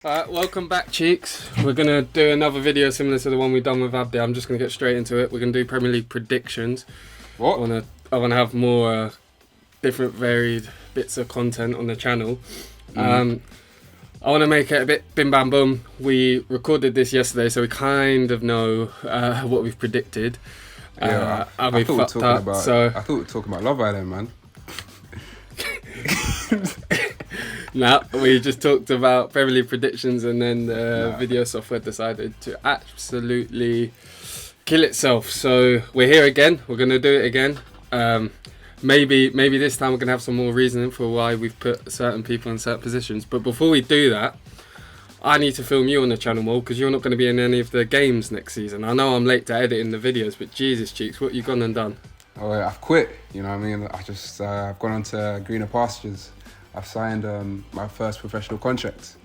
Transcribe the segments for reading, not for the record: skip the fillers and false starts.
Alright, welcome back, cheeks. We're going to do another video similar to the one we've done with Abdi. I'm just going to get straight into it. We're going to do Premier League predictions. What? I want to have more different varied bits of content on the channel. I want to make it a bit bim bam boom. We recorded this yesterday, so we kind of know what we've predicted. Yeah, I thought we were talking about Love Island, man. Nah, we just talked about Premier League predictions, and then the video software decided to absolutely kill itself. So we're here again. We're going to do it again. Maybe this time we're going to have some more reasoning for why we've put certain people in certain positions. But before we do that, I need to film you on the channel more because you're not going to be in any of the games next season. I know I'm late to editing the videos, but Jesus, cheeks, what you gone and done? Oh, I've quit. You know what I mean? I've gone on to greener pastures. I've signed my first professional contract.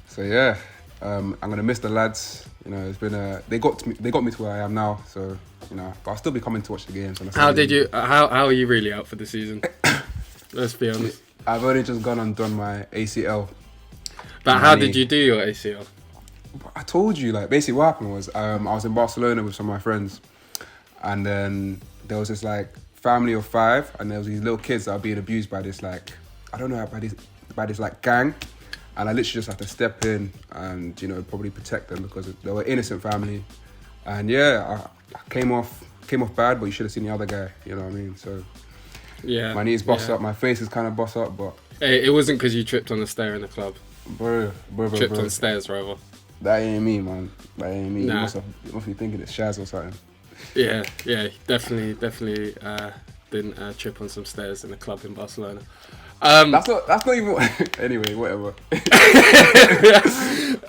So yeah, I'm gonna miss the lads. You know, it's been they got me to where I am now. So you know, but I'll still be coming to watch the games. How are you really out for the season? Let's be honest. I've only just gone and done my ACL. But how did you do your ACL? I told you, like, basically what happened was I was in Barcelona with some of my friends, and then there was this like family of 5, and there was these little kids that were being abused by this like, I don't know, by this like gang, and I literally just had to step in and, you know, probably protect them because they were innocent family. And yeah, I came off bad, but you should have seen the other guy. You know what I mean? So yeah, my knees bust up, my face is kind of bust up, but it wasn't because you tripped on the stair in the club. Bro. Tripped on the stairs, rather. That ain't me, man. That ain't me. Nah. You must be thinking it's Shaz or something. Yeah, definitely didn't trip on some stairs in the club in Barcelona. That's not even. Anyway, whatever.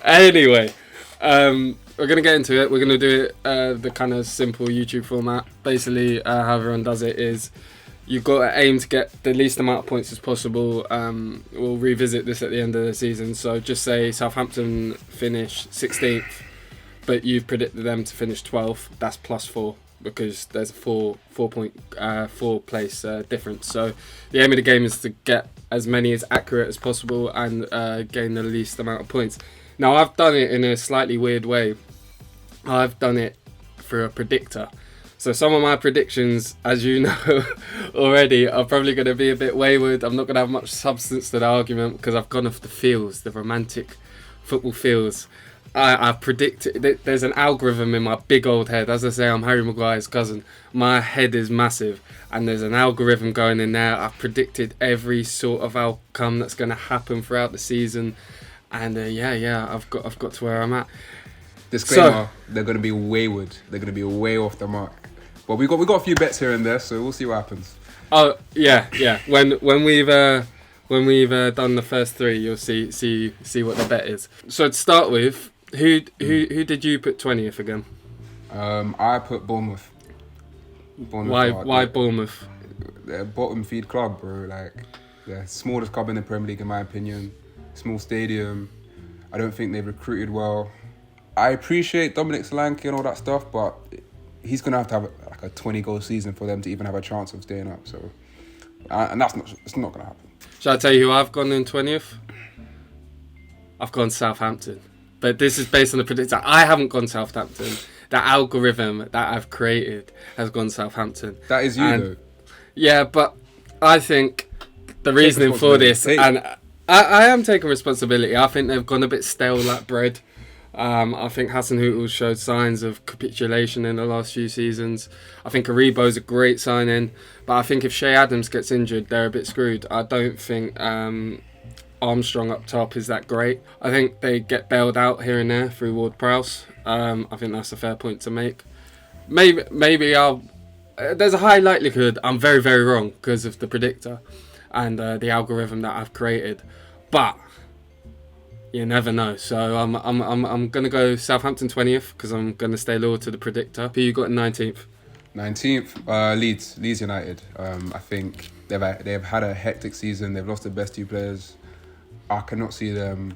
Anyway, we're gonna get into it. We're gonna do it the kind of simple YouTube format. Basically, how everyone does it is you've got to aim to get the least amount of points as possible. We'll revisit this at the end of the season. So just say Southampton finish 16th, but you've predicted them to finish 12th. That's +4 because there's a four place difference. So the aim of the game is to get as many as accurate as possible and gain the least amount of points. Now, I've done it in a slightly weird way. I've done it through a predictor. So some of my predictions, as you know already, are probably going to be a bit wayward. I'm not going to have much substance to the argument because I've gone off the feels, the romantic football feels. I've predicted, there's an algorithm in my big old head. As I say, I'm Harry Maguire's cousin. My head is massive and there's an algorithm going in there. I've predicted every sort of outcome that's going to happen throughout the season. And I've got to where I'm at. Disclaimer, they're going to be wayward. They're going to be way off the mark. But we got a few bets here and there, so we'll see what happens. Oh, yeah. When we've done the first 3, you'll see what the bet is. So to start with, who did you put 20th again? I put Bournemouth. Why Bournemouth? They're a bottom feed club, bro. Like, the smallest club in the Premier League, in my opinion. Small stadium. I don't think they've recruited well. I appreciate Dominic Solanke and all that stuff, but he's gonna have to have like a 20-goal season for them to even have a chance of staying up. So, and it's not gonna happen. Shall I tell you who I've gone in 20th? I've gone Southampton. But this is based on the predictor. I haven't gone Southampton. The algorithm that I've created has gone Southampton. That is you, though. Yeah, but I think the reasoning for this, and I am taking responsibility. I think they've gone a bit stale like bread. I think Hassan Hutel showed signs of capitulation in the last few seasons. I think Aribo's a great signing, but I think if Shea Adams gets injured, they're a bit screwed. I don't think Armstrong up top is that great. I think they get bailed out here and there through Ward-Prowse. I think that's a fair point to make. Maybe there's a high likelihood I'm very, very wrong because of the predictor and the algorithm that I've created, but you never know. So I'm gonna go Southampton 20th because I'm gonna stay loyal to the predictor. Who you got in 19th? 19th, Leeds United. I think they've had a hectic season. They've lost their best 2 players. I cannot see them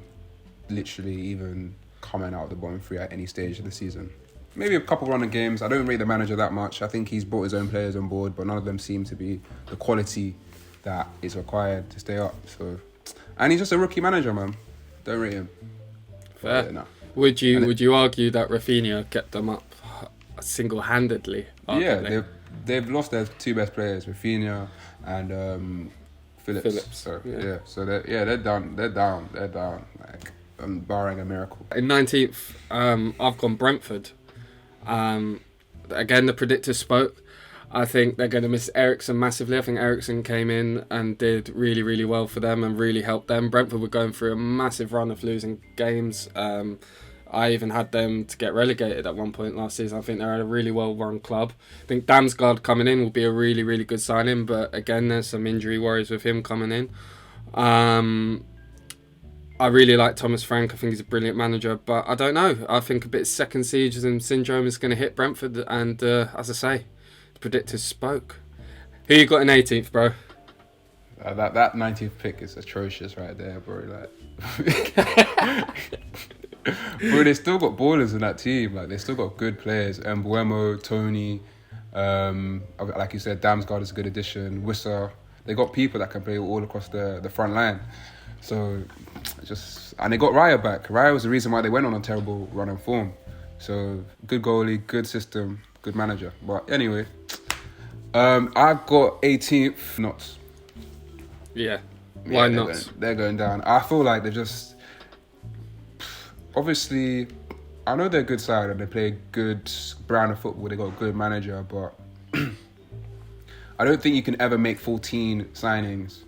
literally even coming out of the bottom 3 at any stage of the season. Maybe a couple run of games. I don't rate the manager that much. I think he's brought his own players on board, but none of them seem to be the quality that is required to stay up. So, and he's just a rookie manager, man. Don't rate him. Fair. Yeah, no. Would you argue that Rafinha kept them up single-handedly? Yeah, arguably? they've lost their two best players, Rafinha and Phillips. So yeah. so they're down. Like barring a miracle. In 19th, I've gone Brentford. Again, the predictor spoke. I think they're going to miss Eriksen massively. I think Eriksen came in and did really, really well for them and really helped them. Brentford were going through a massive run of losing games. I even had them to get relegated at one point last season. I think they're a really well-run club. I think Damsgaard coming in will be a really, really good signing, but again, there's some injury worries with him coming in. I really like Thomas Frank. I think he's a brilliant manager, but I don't know. I think a bit of second season syndrome is going to hit Brentford, and as I say, the predictors spoke. Who you got in 18th, bro? That 19th pick is atrocious right there, bro. Like, bro, they still got ballers in that team. Like, they still got good players. Mbuemo, Tony, like you said, Damsgaard is a good addition. Wissa, they got people that can play all across the front line. So, and they got Raya back. Raya was the reason why they went on a terrible run of form. So, good goalie, good system, good manager. But anyway, I got 18th. Knots. Yeah. Why not? They're going down. I feel like they're just... Obviously, I know they're a good side and they play good brand of football. They got a good manager, but I don't think you can ever make 14 signings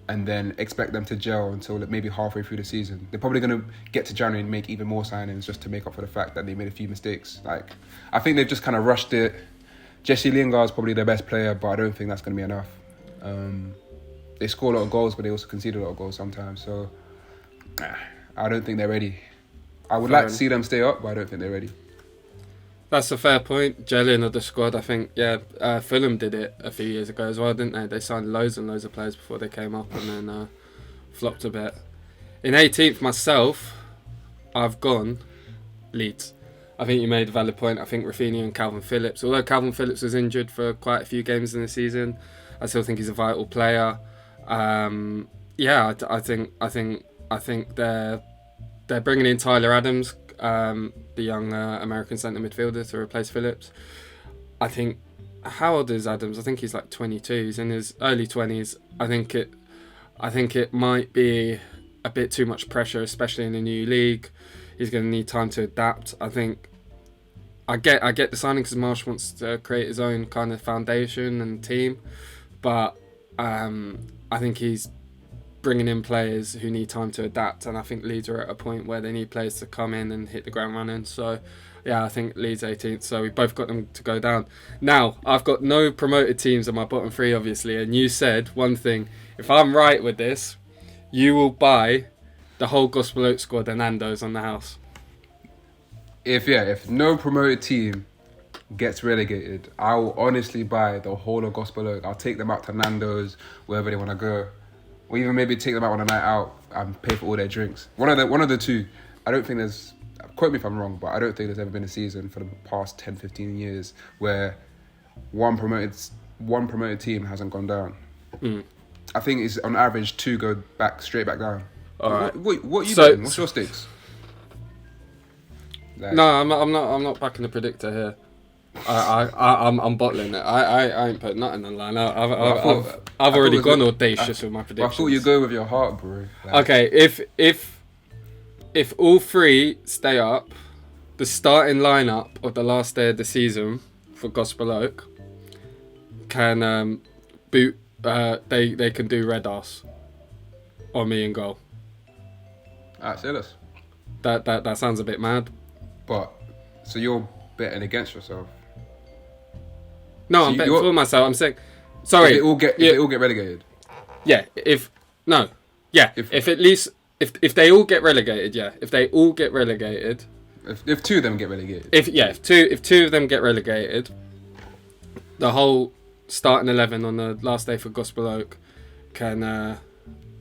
and then expect them to gel until maybe halfway through the season. They're probably going to get to January and make even more signings just to make up for the fact that they made a few mistakes. Like, I think they've just kind of rushed it. Jesse Lingard's probably their best player, but I don't think that's going to be enough. They score a lot of goals, but they also concede a lot of goals sometimes. So, I don't think they're ready. I would like to see them stay up, but I don't think they're ready. That's a fair point. Gelling of the squad, I think, Fulham did it a few years ago as well, didn't they? They signed loads and loads of players before they came up and then flopped a bit. In 18th, myself, I've gone Leeds. I think you made a valid point. I think Rafinha and Calvin Phillips, although Calvin Phillips was injured for quite a few games in the season, I still think he's a vital player. I think they're bringing in Tyler Adams, the young American centre midfielder, to replace Phillips. I think, how old is Adams? I think he's like 22. He's in his early 20s. I think it might be a bit too much pressure, especially in a new league. He's going to need time to adapt. I think I get the signing because Marsh wants to create his own kind of foundation and team, but I think he's bringing in players who need time to adapt, and I think Leeds are at a point where they need players to come in and hit the ground running. So yeah, I think Leeds 18th, so we both got them to go down. Now, I've got no promoted teams on my bottom three, obviously, and you said one thing: if I'm right with this, you will buy the whole Gospel Oak squad and Nando's on the house. If no promoted team gets relegated, I will honestly buy the whole of Gospel Oak. I'll take them out to Nando's, wherever they want to go. Or even maybe take them out on a night out and pay for all their drinks. One of the two. I don't think there's... Quote me if I'm wrong, but I don't think there's ever been a season for the past 10, 15 years where one promoted team hasn't gone down. I think it's on average 2 go straight back down. All right. What are you doing? What's your stakes? Like, no, I'm not backing the predictor here. I'm bottling it. I ain't put nothing on line. I've already gone audacious with my predictions. I thought you'd go with your heart, bro. Like, okay, if all three stay up, the starting lineup of the last day of the season for Gospel Oak can boot. They can do red arse on me in goal. Alright, say less. That sounds a bit mad. But so you're betting against yourself? No, so I'm betting for myself. I'm saying, sorry. If they all get relegated. Yeah. If they all get relegated. Yeah. If they all get relegated. If 2 of them get relegated. If two of them get relegated, the whole starting 11 on the last day for Gospel Oak can.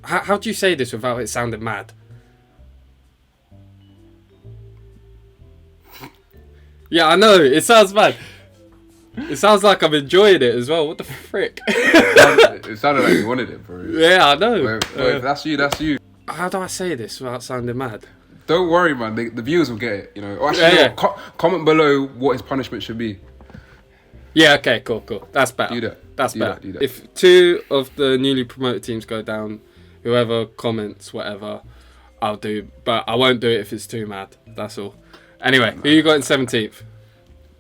How do you say this without it sounding mad? Yeah, I know. It sounds bad. It sounds like I'm enjoying it as well. What the frick? It sounded like you wanted it, bro. Yeah, I know. But if that's you, that's you. How do I say this without sounding mad? Don't worry, man. The viewers will get it. You know. Or actually, Yeah, no, comment below what his punishment should be. Yeah, okay, cool. That's better. Do that. That's Do better. that, do that. If 2 of the newly promoted teams go down, whoever comments, whatever, I'll do. But I won't do it if it's too mad. That's all. Anyway, who you got in 17th?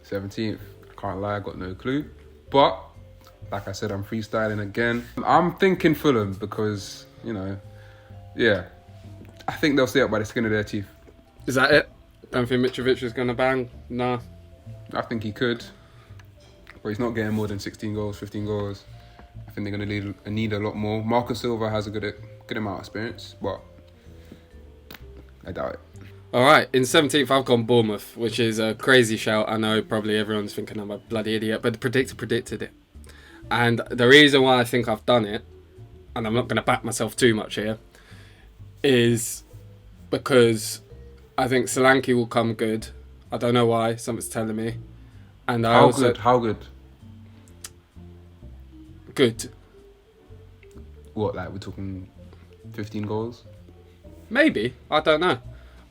17th. I can't lie, I got no clue. But, like I said, I'm freestyling again. I'm thinking Fulham because, you know, yeah. I think they'll stay up by the skin of their teeth. Is that it? Don't think Mitrovic is going to bang? Nah. I think he could. But he's not getting more than 16 goals, 15 goals. I think they're going to need a lot more. Marcus Silva has a good amount of experience, but I doubt it. All right, in 17th, I've gone Bournemouth, which is a crazy shout. I know probably everyone's thinking I'm a bloody idiot, but the predictor predicted it. And the reason why I think I've done it, and I'm not going to back myself too much here, is because I think Solanke will come good. I don't know why, something's telling me. And How good? Good. What, like we're talking 15 goals? Maybe. I don't know.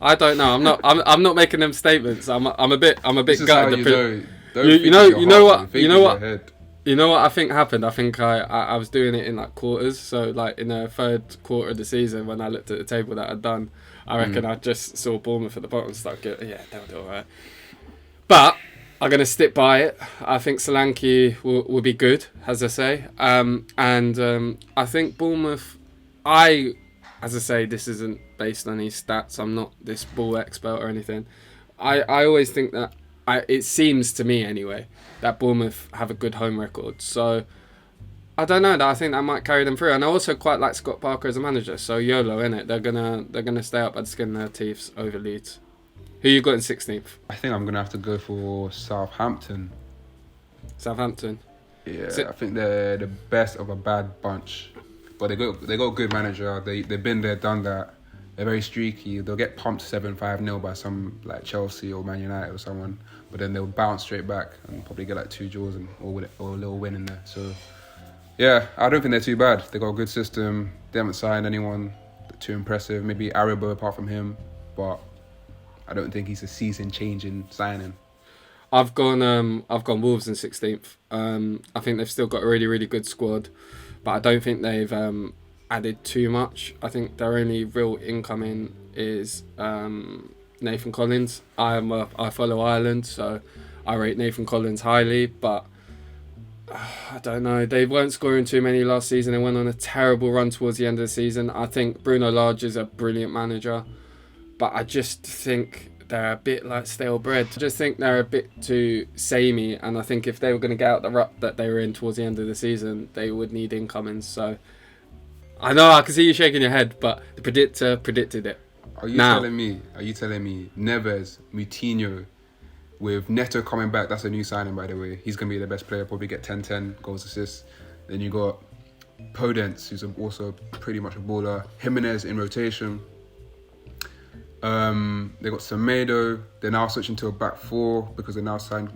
I'm not making them statements. I'm a bit This is gutted. how you know. Don't You think know- with your you know heart, what- man. Think you know with what- your head. You know what I think happened? I think I was doing it in like quarters. So like in the third quarter of the season, when I looked at the table that I'd done, I reckon I just saw Bournemouth at the bottom and started, yeah, they'll do all right. But I'm going to stick by it. I think Solanke will be good, as I say. I think Bournemouth, as I say, this isn't based on his stats. I'm not this ball expert or anything. I always think that, it seems to me anyway, that Bournemouth have a good home record. So I don't know. I think that might carry them through. And I also quite like Scott Parker as a manager. So YOLO, innit? They're gonna stay up by the skin of their teeth over Leeds. Who you got in 16th? I think I'm going to have to go for Southampton. Southampton. Yeah, So- I think they're the best of a bad bunch. But they got a good manager. They've been there, done that. They're very streaky. They'll get pumped 7-5-0 by some like Chelsea or Man United or someone, but then they'll bounce straight back and probably get like 2 draws or a little win in there. So yeah, I don't think they're too bad. They got a good system. They haven't signed anyone too impressive. Maybe Aribo apart from him, but I don't think he's a season-changing signing. I've gone Wolves in 16th. I think they've still got a really, really good squad, but I don't think they've added too much. I think their only real incoming is Nathan Collins. I follow Ireland, so I rate Nathan Collins highly, but I don't know. They weren't scoring too many last season. They went on a terrible run towards the end of the season. I think Bruno Lage is a brilliant manager, but I just think they're a bit like stale bread. I just think they're a bit too samey, and I think if they were going to get out the rut that they were in towards the end of the season, they would need incomings. So I know I can see you shaking your head, but the predictor predicted it. Are you telling me Neves, Moutinho, with Neto coming back, that's a new signing by the way. He's going to be the best player, probably get 10-10 goals, assists. Then you got Podence, who's also pretty much a baller. Jimenez in rotation. They got Semedo. They're now switching to a back 4 because they now signed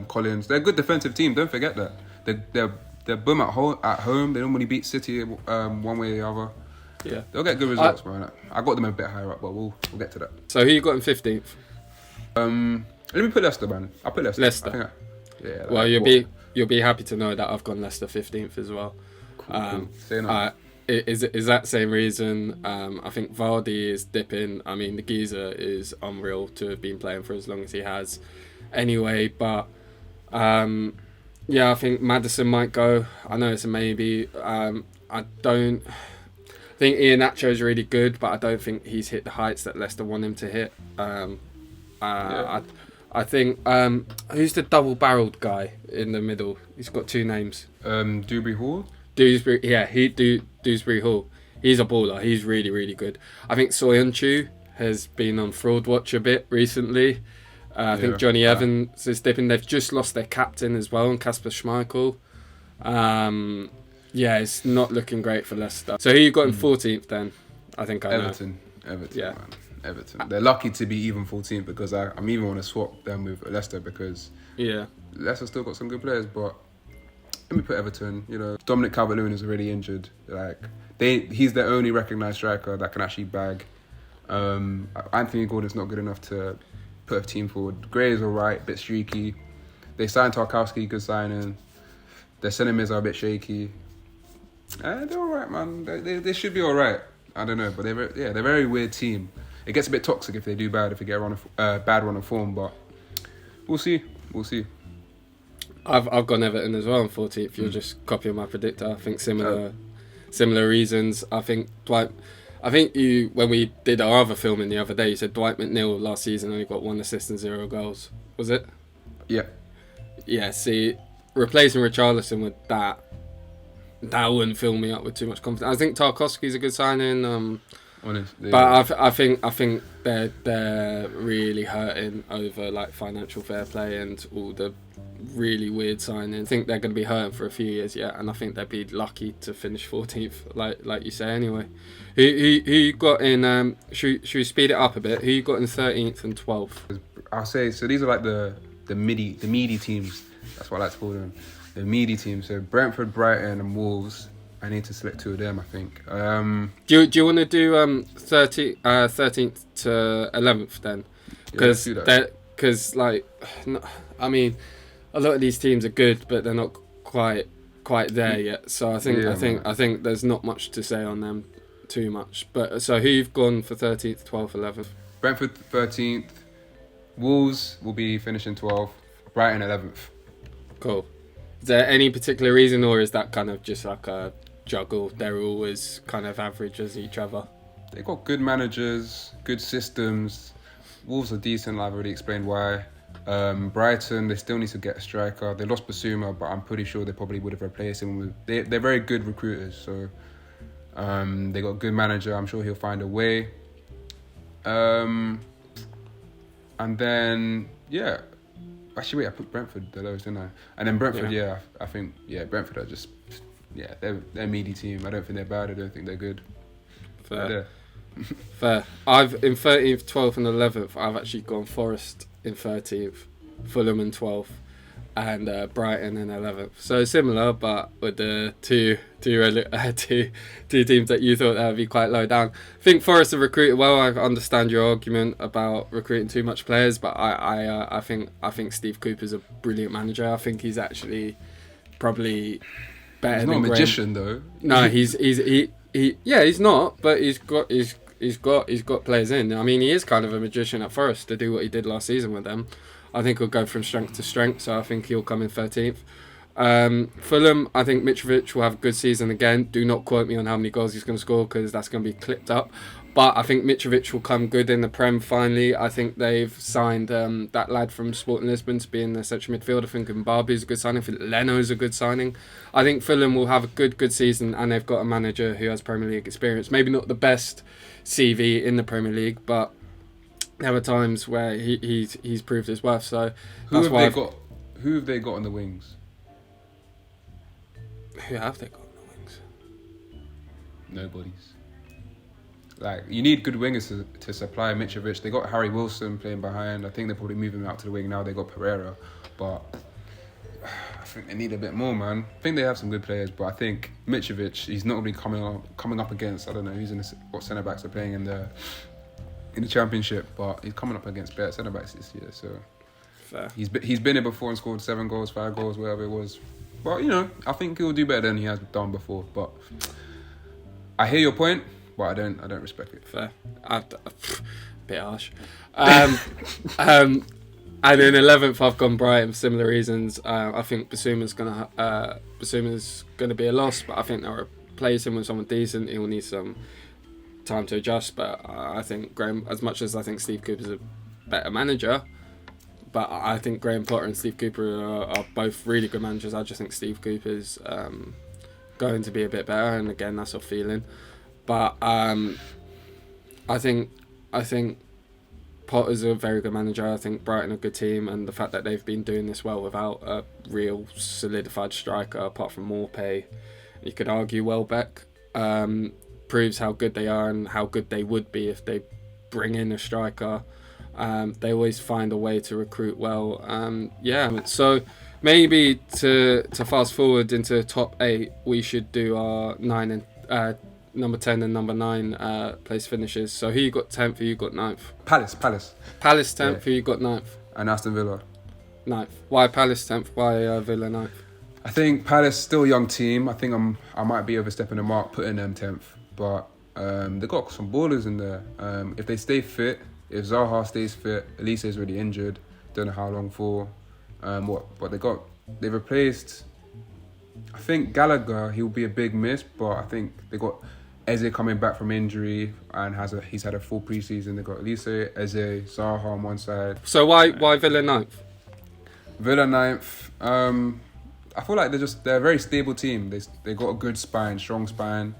Collins. They're a good defensive team, don't forget that. They're boom at home. They normally beat City one way or the other. Yeah, they'll get good results, man. I got them a bit higher up, but we'll get to that. So who you got in 15th? Let me put Leicester, man. I'll put Leicester. Leicester. Yeah. Well, you'll be happy to know that I've gone Leicester 15th as well. Cool. Say no. Is that same reason? I think Vardy is dipping. I mean, the geezer is unreal to have been playing for as long as he has. Anyway, but yeah, I think Maddison might go. I know it's a maybe. I think Iheanacho is really good, but I don't think he's hit the heights that Leicester want him to hit. I think who's the double-barreled guy in the middle? He's got 2 names. Dewsbury Hall. Dewsbury Hall. He's a baller. He's really, really good. I think Soyuncu has been on fraud watch a bit recently. I think Johnny Evans is dipping. They've just lost their captain as well, and Kasper Schmeichel. Yeah, it's not looking great for Leicester. So who you got in 14th then? I think I know. Everton, Yeah. man. Everton. They're lucky to be even 14th because I'm even want to swap them with Leicester because Leicester still got some good players, but let me put Everton. You know, Dominic Calvert-Lewin is already injured. He's the only recognised striker that can actually bag Anthony Gordon's not good enough to put a team forward. Gray is alright, bit streaky. They signed Tarkowski, good signing. Their centre mids are a bit shaky. They're alright, man. They should be alright. I don't know, but they're a very weird team. It gets a bit toxic if they do bad, if they get a bad run of form, but we'll see. I've gone Everton as well on 14th. You're just copying my predictor. I think similar reasons. I think you, when we did our other filming the other day, you said Dwight McNeil last season only got 1 assist and 0 goals. Was it? Yeah. Yeah, see, replacing Richarlison with that wouldn't fill me up with too much confidence. I think Tarkowski's a good signing. Honestly, but I think they're really hurting over like financial fair play and all the really weird signings. I think they're going to be hurting for a few years yet, and I think they'd be lucky to finish 14th, like you say. Anyway, who you got in? Should we speed it up a bit? Who you got in 13th and 12th? I'll say so. These are like the meaty teams. That's what I like to call them. The meaty teams. So Brentford, Brighton, and Wolves. I need to select 2 of them, I think. Do you want to do 13th to 11th then? Because I mean, a lot of these teams are good, but they're not quite there yet. So I think there's not much to say on them too much. But so who you've gone for 13th, 12th, 11th? Brentford 13th. Wolves will be finishing 12th. Brighton 11th. Cool. Is there any particular reason, or is that kind of just like a juggle? They're always kind of average as each other. They got good managers, good systems. Wolves are decent. I've already explained why. Brighton, they still need to get a striker. They lost Basuma, but I'm pretty sure they probably would have replaced him with. They're very good recruiters, so they got a good manager. I'm sure he'll find a way. And then actually wait, I put Brentford the lowest, didn't I? And then Brentford, I think Brentford are just. Yeah, they're a meaty team. I don't think they're bad. I don't think they're good. Fair. Fair. I've in 13th, 12th, and 11th. I've actually gone Forest in 13th, Fulham in 12th, and Brighton in 11th. So similar, but with the two teams that you thought that would be quite low down. I think Forest have recruited well. I understand your argument about recruiting too much players, but I think Steve Cooper's a brilliant manager. I think he's actually probably better. He's not a magician though. No, he's not, but he's got players in. I mean, he is kind of a magician at Forest to do what he did last season with them. I think he'll go from strength to strength, so I think he'll come in 13th. Fulham, I think Mitrovic will have a good season again. Do not quote me on how many goals he's going to score, because that's going to be clipped up. But I think Mitrovic will come good in the Prem finally. I think they've signed that lad from Sporting Lisbon to be in the central midfield. I think Mbabu's a good signing. I think Leno's a good signing. I think Fulham will have a good season, and they've got a manager who has Premier League experience. Maybe not the best CV in the Premier League, but there were times where he's proved his worth. So Who have they got on the wings? Who have they got on the wings? Nobody's. Like, you need good wingers to supply Mitrovic. They got Harry Wilson playing behind. I think they're probably moving him out to the wing now. They got Pereira, but I think they need a bit more, man. I think they have some good players, but I think Mitrovic, he's not really coming up against. I don't know what centre backs are playing in the Championship, but he's coming up against better centre backs this year. So fair. He's been here before and scored 7 goals, 5 goals, whatever it was. But I think he'll do better than he has done before. But I hear your point. But I don't respect it. Fair. Bit harsh. And in 11th, I've gone Brighton for similar reasons. I think Basuma's gonna be a loss, but I think they'll replace him with someone decent. He'll need some time to adjust. But I think Graham, as much as I think Steve Cooper's a better manager, but I think Graham Potter and Steve Cooper are both really good managers. I just think Steve Cooper's going to be a bit better, and again, that's a feeling. But I think Potter's a very good manager. I think Brighton are a good team, and the fact that they've been doing this well without a real solidified striker apart from Morpay, you could argue Welbeck, proves how good they are and how good they would be if they bring in a striker. They always find a way to recruit well. So maybe to fast forward into top 8, we should do our 9 and number 10 and number 9 place finishes. So who you got 10th, who you got 9th? Palace. Palace 10th, who you got 9th? And Aston Villa. 9th. Why Palace 10th? Why Villa 9th? I think Palace still a young team. I think I might be overstepping the mark putting them 10th, but they got some ballers in there. If they stay fit, if Zaha stays fit, Elise is already injured. Don't know how long for. But they replaced. I think Gallagher, he'll be a big miss, but I think they got Eze coming back from injury and he's had a full preseason. They got Elise, Eze, Zaha on one side. So why Villa 9th? Villa 9th. I feel like they're a very stable team. They got a good spine, strong spine,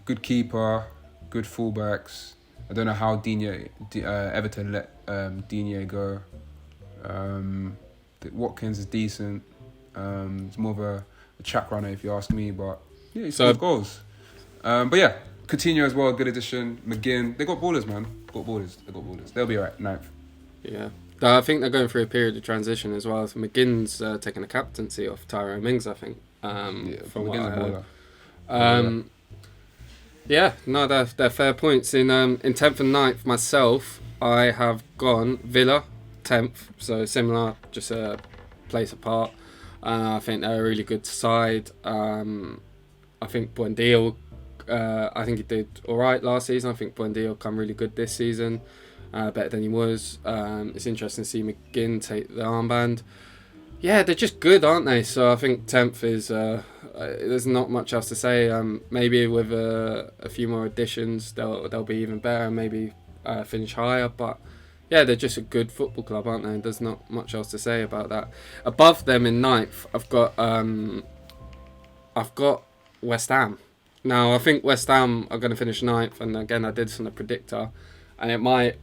good keeper, good fullbacks. I don't know how Everton let Digne go. Watkins is decent. It's more of a track runner if you ask me, but yeah, he scores goals. But yeah, Coutinho as well, good addition. McGinn, they got ballers, man. They got ballers. They'll be alright, 9th. Yeah. I think they're going through a period of transition as well. So McGinn's taking the captaincy off Tyrone Mings, I think. From what I heard. They're fair points. In 10th and 9th, myself, I have gone Villa 10th, so similar, just a place apart. I think they're a really good side. I think Buendia, I think he did all right last season. I think Buendia will come really good this season. Better than he was. It's interesting to see McGinn take the armband. Yeah, they're just good, aren't they? So I think 10th is... there's not much else to say. Maybe with a few more additions, they'll be even better. Maybe finish higher. But yeah, they're just a good football club, aren't they? There's not much else to say about that. Above them in 9th, I've got West Ham. Now, I think West Ham are going to finish 9th. And again, I did this on the predictor. And it might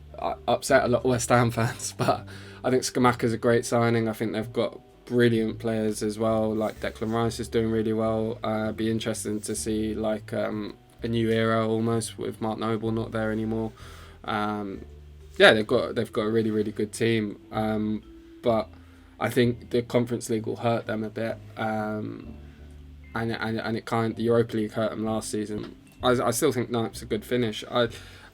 upset a lot of West Ham fans, but I think Scamacca's a great signing. I think they've got brilliant players as well, like Declan Rice is doing really well. Be interesting to see like a new era almost with Mark Noble not there anymore. They've got a really, really good team, but I think the Conference League will hurt them a bit, and the Europa League hurt them last season. I still think 9th's a good finish.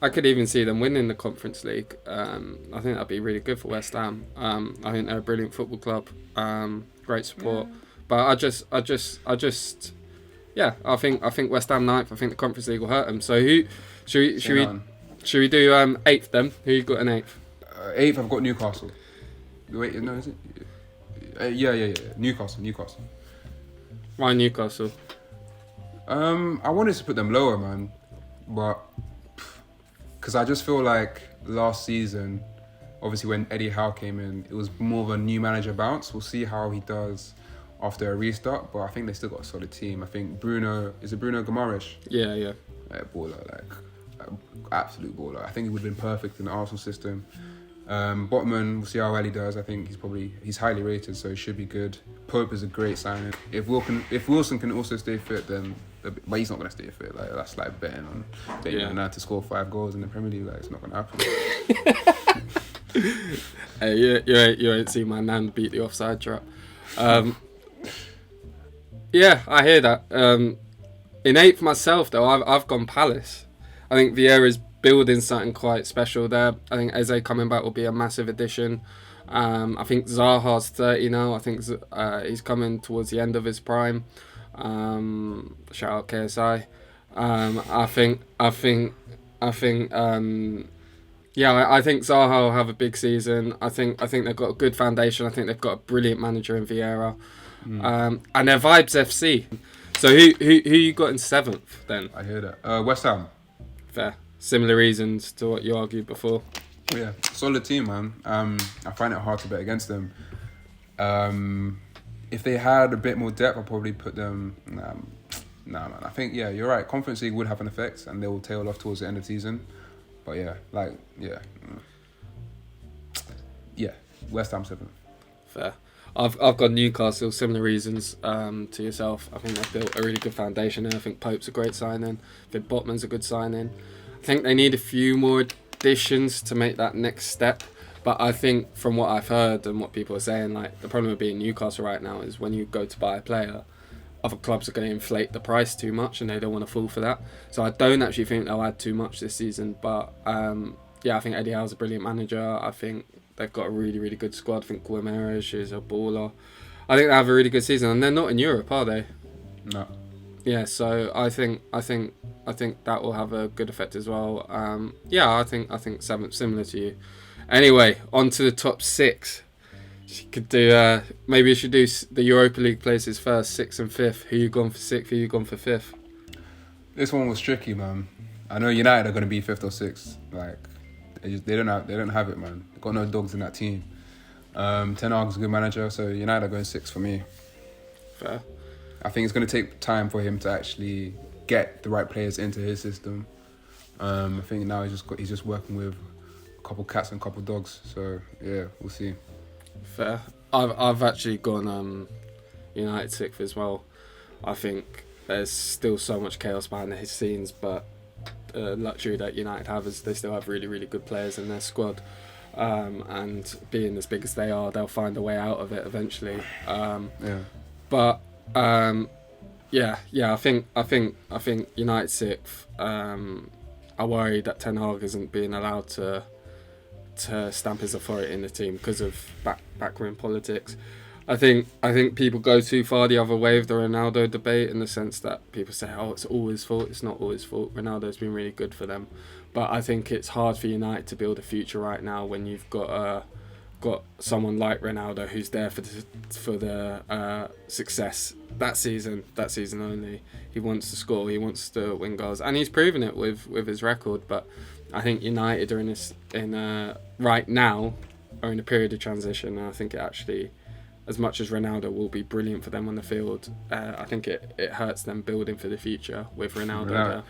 I could even see them winning the Conference League. I think that'd be really good for West Ham. I think they're a brilliant football club. Great support. Yeah. But I think West Ham 9th. I think the Conference League will hurt them. So should we do 8th then? Who you got in 8th? 8th, I've got Newcastle. Wait, no, is it? Yeah. Newcastle. Why Newcastle? I wanted to put them lower, man, but because I just feel like last season, obviously when Eddie Howe came in, it was more of a new manager bounce. We'll see how he does after a restart, but I think they still got a solid team. I think Bruno Guimaraes? Yeah. Baller, absolute baller. I think he would have been perfect in the Arsenal system. Botman, we'll see how well he does. I think he's highly rated, so he should be good. Pope is a great signing. If Wilson can also stay fit, then but he's not going to stay fit. Like that's like betting on Man to score 5 goals in the Premier League. Like it's not going to happen. Hey, you ain't seen my nan beat the offside trap. Yeah, I hear that. In 8th myself though, I've gone Palace. I think Vieira's building something quite special there. I think Eze coming back will be a massive addition. I think Zaha's 30 now. I think he's coming towards the end of his prime. Shout out KSI. I think Zaha will have a big season. I think they've got a good foundation. I think they've got a brilliant manager in Vieira. And their vibes FC. So who you got in 7th then? I hear that. West Ham. Fair. Similar reasons to what you argued before. Yeah, solid team, man. I find it hard to bet against them. If they had a bit more depth, I'd probably put them... Nah, man. I think, yeah, you're right. Conference League would have an effect and they will tail off towards the end of the season. But yeah, West Ham 7th. Fair. I've got Newcastle, similar reasons to yourself. I think they've built a really good foundation there. I think Pope's a great signing. I think Botman's a good signing. I think they need a few more additions to make that next step. But I think from what I've heard and what people are saying, like the problem with being Newcastle right now is when you go to buy a player, other clubs are going to inflate the price too much, and they don't want to fall for that. So I don't actually think they'll add too much this season. But I think Eddie Howe's a brilliant manager. I think they've got a really, really good squad. I think Guimaraes is a baller. I think they have a really good season, and they're not in Europe, are they? No. Yeah, so I think that will have a good effect as well. I think similar to you. Anyway, on to the top 6. You could do maybe you should do the Europa League places first, 6th and 5th. Who you gone for 6th? Who you gone for 5th? This one was tricky, man. I know United are going to be 5th or 6th. Like they don't have it, man. They've got no dogs in that team. Ten Hag's a good manager, so United are going 6th for me. Fair. I think it's going to take time for him to actually get the right players into his system. I think now he's just working with a couple cats and a couple dogs. So yeah, we'll see. Fair. I've actually gone United 6th as well. I think there's still so much chaos behind the scenes, but the luxury that United have is they still have really, really good players in their squad. And being as big as they are, they'll find a way out of it eventually. But I think United 6th. I worry that Ten Hag isn't being allowed to stamp his authority in the team because of backroom politics. I think people go too far the other way with the Ronaldo debate, in the sense that people say, "Oh, it's all his fault." It's not all his fault. Ronaldo's been really good for them, but I think it's hard for United to build a future right now when you've got someone like Ronaldo who's there for the success that season only. He wants to score, he wants to win goals, and he's proven it with his record. But I think United are right now are in a period of transition, and I think it actually, as much as Ronaldo will be brilliant for them on the field, I think it hurts them building for the future with Ronaldo there.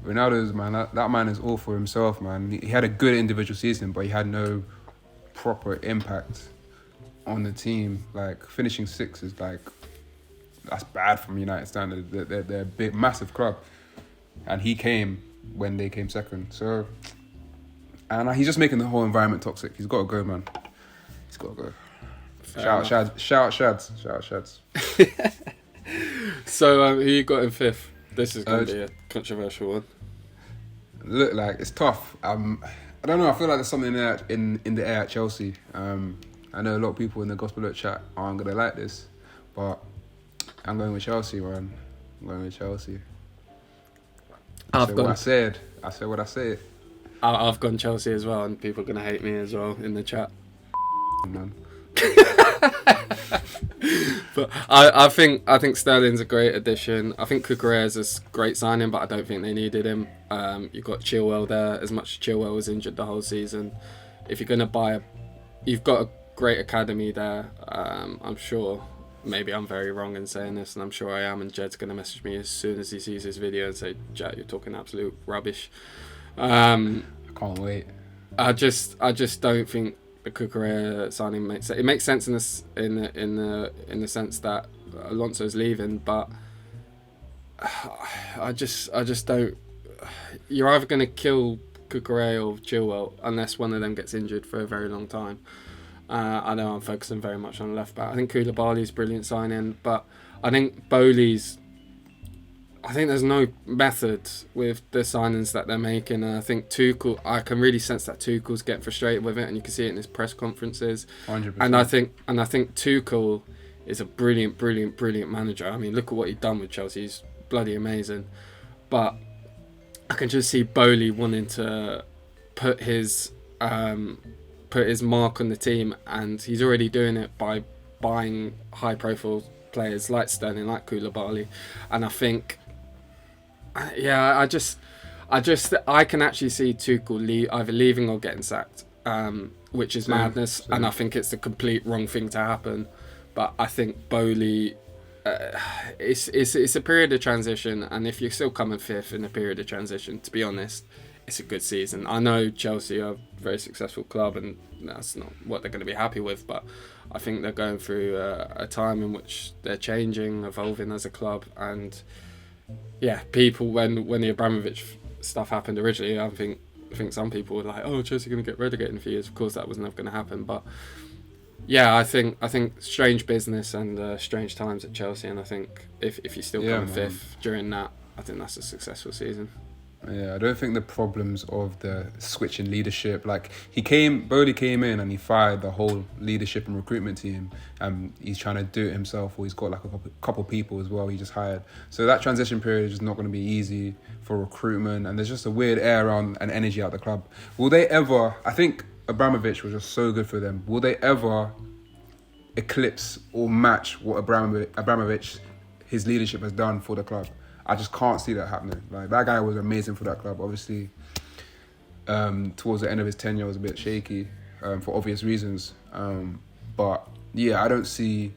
Ronaldo's, man, that man is all for himself, man. He had a good individual season, but he had no proper impact on the team. Like, finishing 6th is like, that's bad from United standard. They're a big, massive club, and he came when they came 2nd. So, and he's just making the whole environment toxic. He's got to go, man. He's got to go. Shout out Shads. So, who you got in 5th? This is going to be a controversial one. Look, like, it's tough. I don't know. I feel like there's something in the air at Chelsea. I know a lot of people in the Gospel Alert chat aren't gonna like this, but I'm going with Chelsea, man. I'm going with Chelsea. I said what I said. I've gone Chelsea as well, and people are gonna hate me as well in the chat. Man. But I think Sterling's a great addition. I think Cucurella's a great signing, but I don't think they needed him. You've got Chilwell there. As much as Chilwell was injured the whole season, if you're going to you've got a great academy there. I'm sure, maybe I'm very wrong in saying this, and I'm sure I am, and Jed's going to message me as soon as he sees this video and say, "Jack, you're talking absolute rubbish." I can't wait. I just don't think the Cucurella signing makes sense. It makes sense in the sense that Alonso's leaving, but I just don't. You're either going to kill Cucurella or Chilwell unless one of them gets injured for a very long time. I know I'm focusing very much on the left back. I think Koulibaly's brilliant signing, but I think I think there's no method with the signings that they're making. And I think Tuchel, I can really sense that Tuchel's getting frustrated with it, and you can see it in his press conferences. 100%. And I think Tuchel is a brilliant manager. I mean, look at what he's done with Chelsea. He's bloody amazing. But I can just see Bowley wanting to put his mark on the team, and he's already doing it by buying high-profile players like Sterling, like Koulibaly, and I think. Yeah, I can actually see Tuchel either leaving or getting sacked, which is madness, and I think it's the complete wrong thing to happen. But I think Bowley, it's a period of transition, and if you're still coming 5th in a period of transition, to be honest, it's a good season. I know Chelsea are a very successful club, and that's not what they're going to be happy with, but I think they're going through a time in which they're changing, evolving as a club, and yeah, people when the Abramovich stuff happened originally, I think some people were like, "Oh, Chelsea are going to get relegated in a few years." Of course, that was never going to happen. But Yeah, I think strange business and strange times at Chelsea, and I think if you still come fifth during that, I think that's a successful season. Yeah, I don't think the problems of the switch in leadership, like Bodie came in and he fired the whole leadership and recruitment team. He's trying to do it himself, or he's got like a couple people as well he just hired. So that transition period is just not going to be easy for recruitment, and there's just a weird air around and energy out the club. Will they ever? I think Abramovich was just so good for them. Will they ever eclipse or match what Abramovich his leadership has done for the club? I just can't see that happening. Like, that guy was amazing for that club. Obviously, towards the end of his tenure, was a bit shaky for obvious reasons. But yeah, I don't see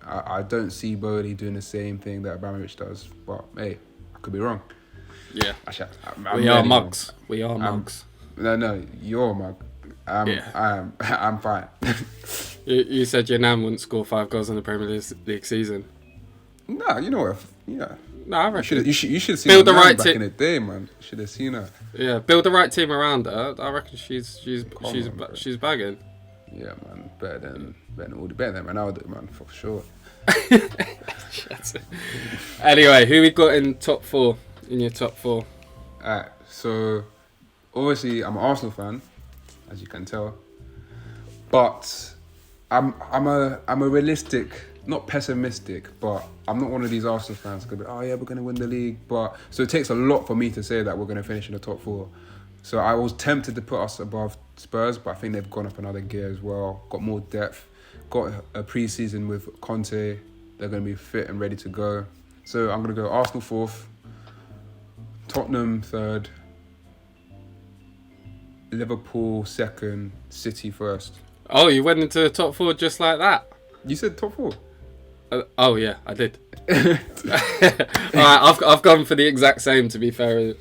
Bodie doing the same thing that Abramovich does. But hey, I could be wrong. Yeah, actually, we are mugs. We are mugs. No, you're a mug. I'm fine. You said your nan wouldn't score 5 goals in the Premier League season. Nah, you know what? Yeah. No, I reckon you should have seen build her the right back in the day, man. You should have seen her. Yeah, build the right team around her. I reckon she's bagging. Yeah, man. Better than Ronaldo, man, for sure. Anyway, who we got in top 4? In your top 4? Alright, so obviously I'm an Arsenal fan, as you can tell, but I'm a realistic, not pessimistic, but I'm not one of these Arsenal fans who could be, oh yeah, we're going to win the league. But so it takes a lot for me to say that we're going to finish in the top 4. So I was tempted to put us above Spurs, but I think they've gone up another gear as well, got more depth, got a pre-season with Conte. They're going to be fit and ready to go. So I'm going to go Arsenal 4th, Tottenham 3rd, Liverpool 2nd, City 1st. Oh, you went into the top 4 just like that? You said top 4. Oh yeah, I did. Alright, I've gone for the exact same, to be fair,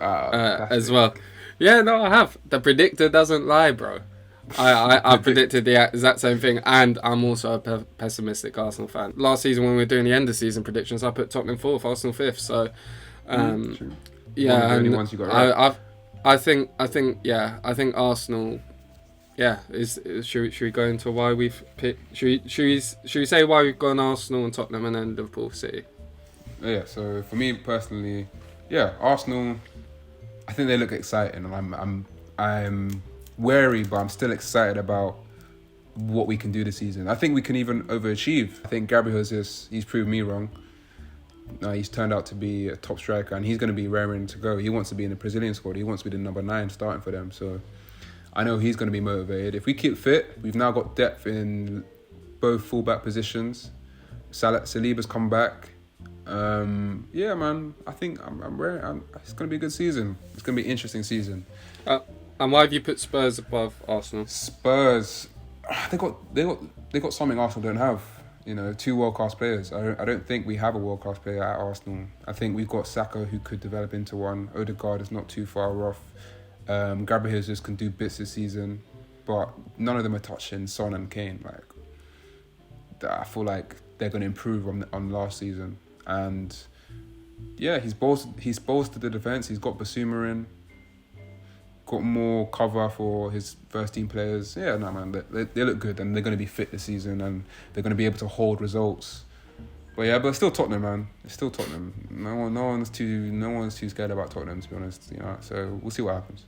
as well. Yeah, no, I have. The predictor doesn't lie, bro. I predicted the exact same thing, and I'm also a pessimistic Arsenal fan. Last season, when we were doing the end of season predictions, I put Tottenham 4th, Arsenal 5th. So, yeah, and ones you got right. I think Arsenal. Yeah, should we go into why we've picked? Should we say why we've gone Arsenal and Tottenham and then Liverpool City? Yeah. So for me personally, yeah, Arsenal. I think they look exciting, and I'm wary, but I'm still excited about what we can do this season. I think we can even overachieve. I think Gabriel Jesus, he's proved me wrong. He's turned out to be a top striker, and he's going to be raring to go. He wants to be in the Brazilian squad. He wants to be the number 9 starting for them. So I know he's going to be motivated. If we keep fit, we've now got depth in both fullback positions. Saliba's come back. Yeah, man. I think it's going to be a good season. It's going to be an interesting season. And why have you put Spurs above Arsenal? Spurs, they got something Arsenal don't have. 2 world-class players. I don't think we have a world-class player at Arsenal. I think we've got Saka, who could develop into one. Odegaard is not too far off. Gabriel Jesus can do bits this season, but none of them are touching Son and Kane. I feel like they're going to improve on last season. And yeah, he's bolstered the defence. He's got Basuma in, got more cover for his first team players. Yeah, no man, they look good, and they're going to be fit this season, and they're going to be able to hold results. But yeah, but still Tottenham, man. It's still Tottenham. No one's too scared about Tottenham, to be honest. So we'll see what happens.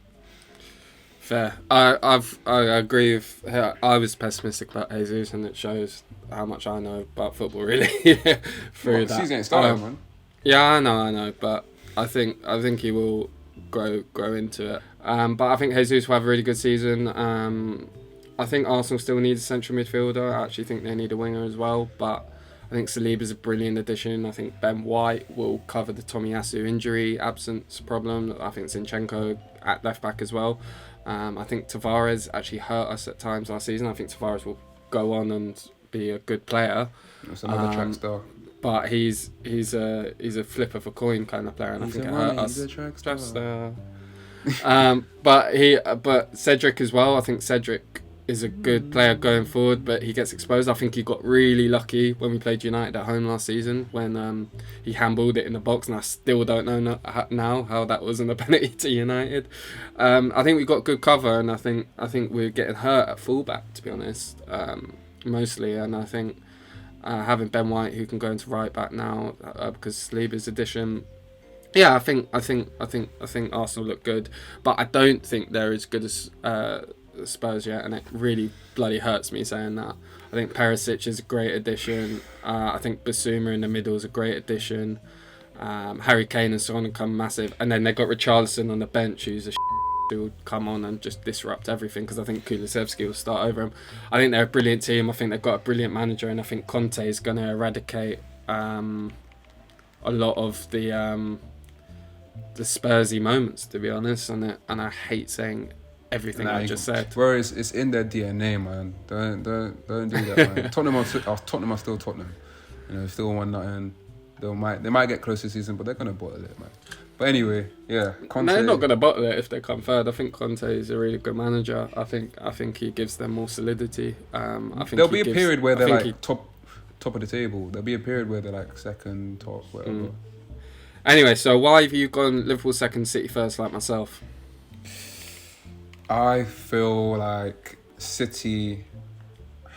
Fair. I agree with her. I was pessimistic about Jesus, and it shows how much I know about football, really. Through that. The season ain't started, man. Yeah, I know, but I think he will grow into it. But I think Jesus will have a really good season. I think Arsenal still need a central midfielder. I actually think they need a winger as well, but I think Saliba's a brilliant addition. I think Ben White will cover the Tomiyasu injury absence problem. I think Zinchenko at left back as well. I think Tavares actually hurt us at times last season. I think Tavares will go on and be a good player. That's another track star. But he's a flip of a coin kind of player, and I think it hurt us. He's a track star. But Cedric as well. I think Cedric is a good player going forward, but he gets exposed. I think he got really lucky when we played United at home last season when he handballed it in the box, and I still don't know now how that wasn't a penalty to United. I think we got good cover, and I think we're getting hurt at fullback, to be honest, mostly. And I think having Ben White, who can go into right back now because Saliba's addition. Yeah, I think Arsenal look good, but I don't think they're as good as Spurs yet, and it really bloody hurts me saying that. I think Perisic is a great addition. I think Basuma in the middle is a great addition. Harry Kane and Son come massive, and then they got Richarlison on the bench, who's a who will come on and just disrupt everything, because I think Kulusevski will start over him. I think they're a brilliant team. I think they've got a brilliant manager, and I think Conte is going to eradicate a lot of the Spursy moments, to be honest, and I hate saying everything I just said. Bro, it's in their DNA, man. Don't do that, man. Tottenham are still Tottenham. You know, still 1-0. They might get close this season, but they're gonna bottle it, man. But anyway, yeah, Conte. They're not gonna bottle it if they come third. I think Conte is a really good manager. I think he gives them more solidity. I think there'll be a period where they're like top of the table. There'll be a period where they're like second, top, whatever. Anyway, so why have you gone Liverpool second, City first, like myself? I feel like City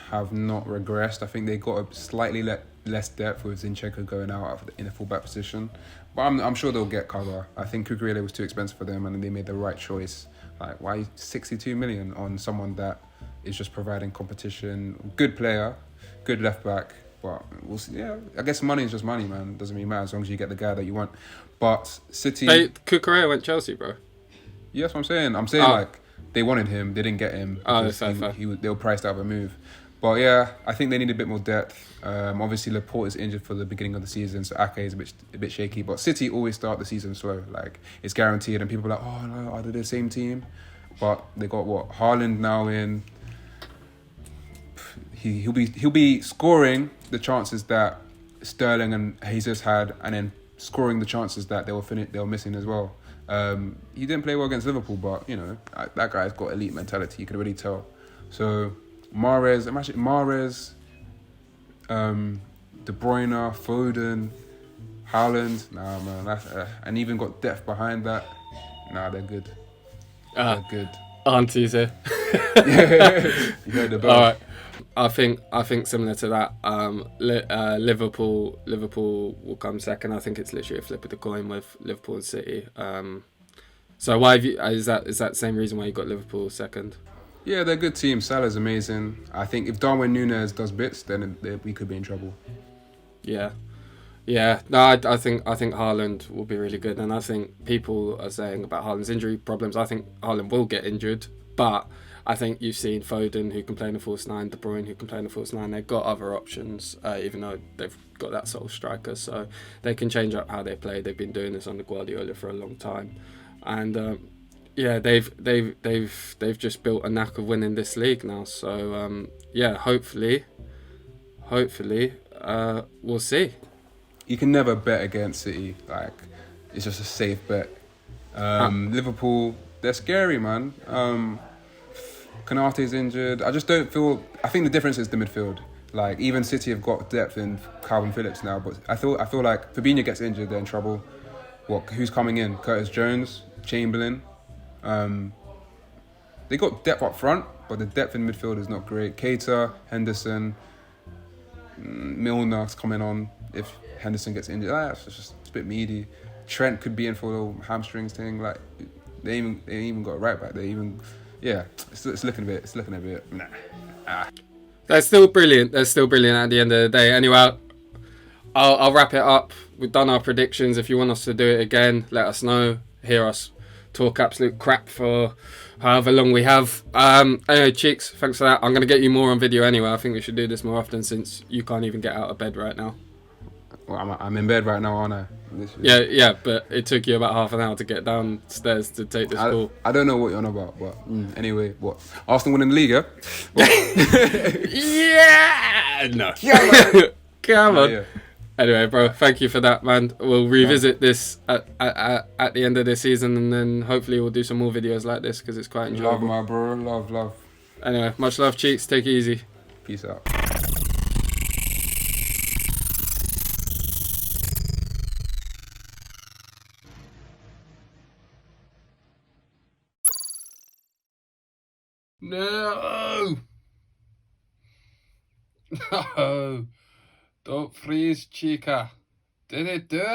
have not regressed. I think they got a slightly less depth with Zinchenko going out in a full-back position. But I'm sure they'll get cover. I think Cucurella was too expensive for them, and they made the right choice. Like, why 62 million on someone that is just providing competition? Good player, good left-back. But we'll see. Yeah, I guess money is just money, man. Doesn't really matter as long as you get the guy that you want. But City... Cucurella went Chelsea, bro. Yeah, that's what I'm saying. I'm saying, like, they wanted him, they didn't get him. Fair. They were priced out of a move. But yeah, I think they need a bit more depth. Obviously, Laporte is injured for the beginning of the season, so Ake is a bit shaky. But City always start the season slow. Like, it's guaranteed, and people are like, oh no, are they the same team? But they got Haaland now in. He'll be scoring the chances that Sterling and Jesus had, and then scoring the chances that they were missing as well. He didn't play well against Liverpool, but you know that guy's got elite mentality. You could really tell. So Mahrez, De Bruyne, Foden, Haaland. Nah, man, that's and even got depth behind that. Nah, they're good. They're good. Aunties here. You heard the bell. All right. I think similar to that. Liverpool will come second. I think it's literally a flip of the coin with Liverpool and City. So why have you? Is that the same reason why you got Liverpool second? Yeah, they're a good team. Salah's amazing. I think if Darwin Núñez does bits, then we could be in trouble. Yeah. No, I think Haaland will be really good, and I think people are saying about Haaland's injury problems. I think Haaland will get injured, but I think you've seen Foden, who can play in the false nine, De Bruyne, who can play in the false nine. They've got other options, even though they've got that sole striker, so they can change up how they play. They've been doing this under Guardiola for a long time, and yeah, they've just built a knack of winning this league now. So yeah, hopefully, we'll see. You can never bet against City. Like, it's just a safe bet. Liverpool, they're scary, man. Konate's injured. I just don't feel... I think the difference is the midfield. Like, even City have got depth in Calvin Phillips now, but I feel like Fabinho gets injured, they're in trouble. Who's coming in? Curtis Jones, Chamberlain. They got depth up front, but the depth in midfield is not great. Keita, Henderson, Milner's coming on if Henderson gets injured. It's just a bit meaty. Trent could be in for a little hamstrings thing. Like, they even got a right back. It's looking a bit. Nah. They're still brilliant. At the end of the day. Anyway, I'll wrap it up. We've done our predictions. If you want us to do it again, let us know. Hear us talk absolute crap for however long we have. Anyway, Cheeks, thanks for that. I'm going to get you more on video anyway. I think we should do this more often since you can't even get out of bed right now. Well, I'm in bed right now, aren't I? Literally. Yeah, but it took you about half an hour to get downstairs to take this call. I don't know what you're on about, but anyway, what? Arsenal winning the league, yeah? Yeah! No. Come on. Yeah. Anyway, bro, thank you for that, man. We'll revisit this at the end of this season, and then hopefully we'll do some more videos like this because it's quite enjoyable. Love, my bro. Love. Anyway, much love, cheeks. Take it easy. Peace out. No! No! Don't freeze, Chika. Did it do it?